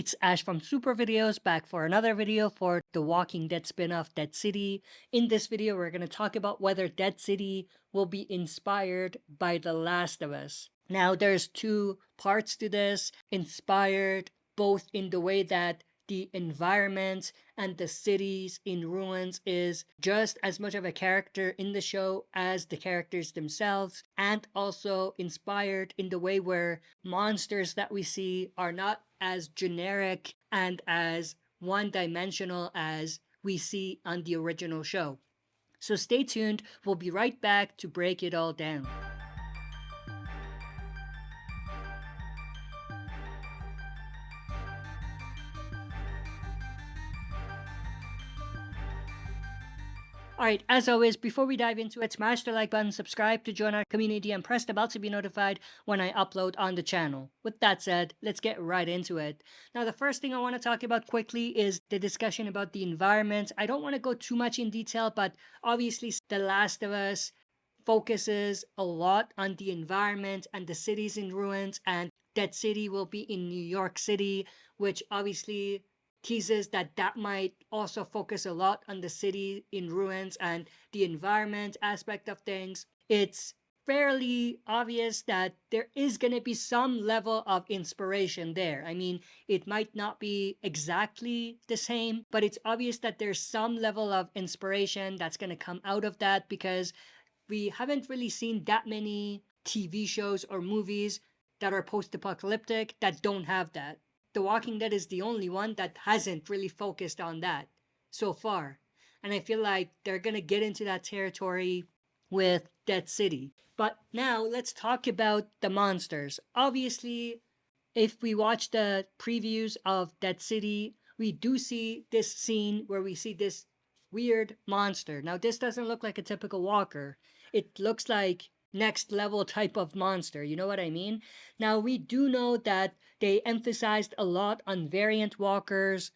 It's Ash from SuperVideos back for another video for the Walking Dead spin-off Dead City. In this video, we're going to talk about whether Dead City will be inspired by The Last of Us. Now, there's two parts to this, inspired both in the way that the environment and the cities in ruins is just as much of a character in the show as the characters themselves, and also inspired in the way where monsters that we see are not as generic and as one-dimensional as we see on the original show. So stay tuned, we'll be right back to break it all down. Alright, as always, before we dive into it, smash the like button, subscribe to join our community, and press the bell to be notified when I upload on the channel. With that said, let's get right into it. Now, the first thing I want to talk about quickly is the discussion about the environment. I don't want to go too much in detail, but obviously The Last of Us focuses a lot on the environment and the cities in ruins, and Dead City will be in New York City, which obviously teases that might also focus a lot on the city in ruins and the environment aspect of things. It's fairly obvious that there is going to be some level of inspiration there. I mean, it might not be exactly the same, but it's obvious that there's some level of inspiration that's going to come out of that, because we haven't really seen that many TV shows or movies that are post-apocalyptic that don't have that. The Walking Dead is the only one that hasn't really focused on that so far. And I feel like they're going to get into that territory with Dead City. But now let's talk about the monsters. Obviously, if we watch the previews of Dead City, we do see this scene where we see this weird monster. Now, this doesn't look like a typical walker. It looks like next level type of monster, you know what I mean? Now, we do know that they emphasized a lot on variant walkers,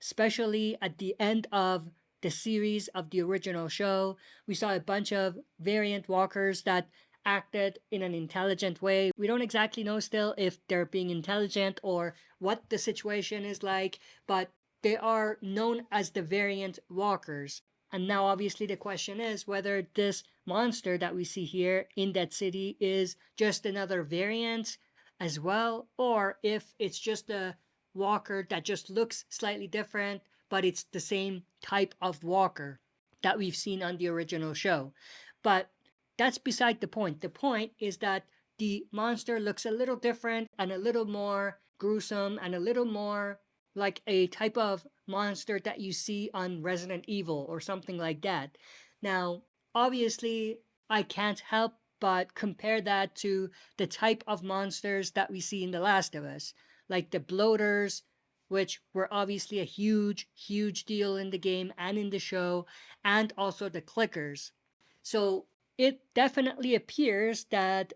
especially at the end of the series of the original show. We saw a bunch of variant walkers that acted in an intelligent way. We don't exactly know still if they're being intelligent or what the situation is like, but they are known as the variant walkers. And now obviously the question is whether this monster that we see here in Dead City is just another variant as well, or if it's just a walker that just looks slightly different, but it's the same type of walker that we've seen on the original show. But that's beside the point. The point is that the monster looks a little different and a little more gruesome and a little more like a type of monster that you see on Resident Evil or something like that. Now, obviously, I can't help but compare that to the type of monsters that we see in The Last of Us, like the Bloaters, which were obviously a huge deal in the game and in the show, and also the Clickers. So it definitely appears that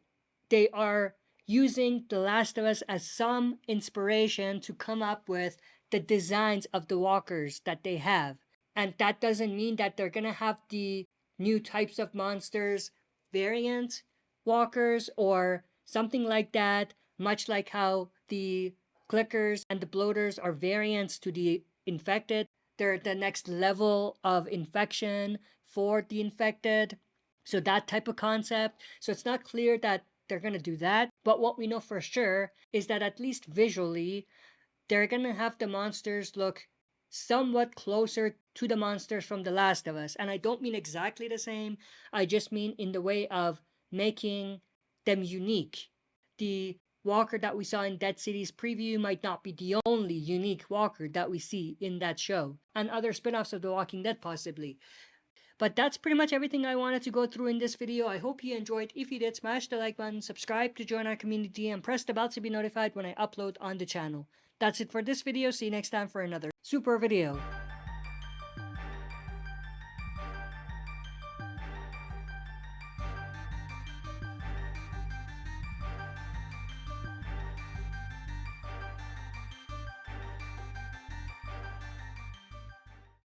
they are using The Last of Us as some inspiration to come up with the designs of the walkers that they have. And that doesn't mean that they're going to have the new types of monsters, variant walkers, or something like that, much like how the Clickers and the Bloaters are variants to the infected. They're the next level of infection for the infected. So that type of concept. So it's not clear that they're going to do that. But what we know for sure is that at least visually, they're going to have the monsters look somewhat closer to the monsters from The Last of Us. And I don't mean exactly the same. I just mean in the way of making them unique. The walker that we saw in Dead City's preview might not be the only unique walker that we see in that show. And other spin-offs of The Walking Dead possibly. But that's pretty much everything I wanted to go through in this video. I hope you enjoyed. If you did, smash the like button, subscribe to join our community, and press the bell to be notified when I upload on the channel. That's it for this video. See you next time for another super video.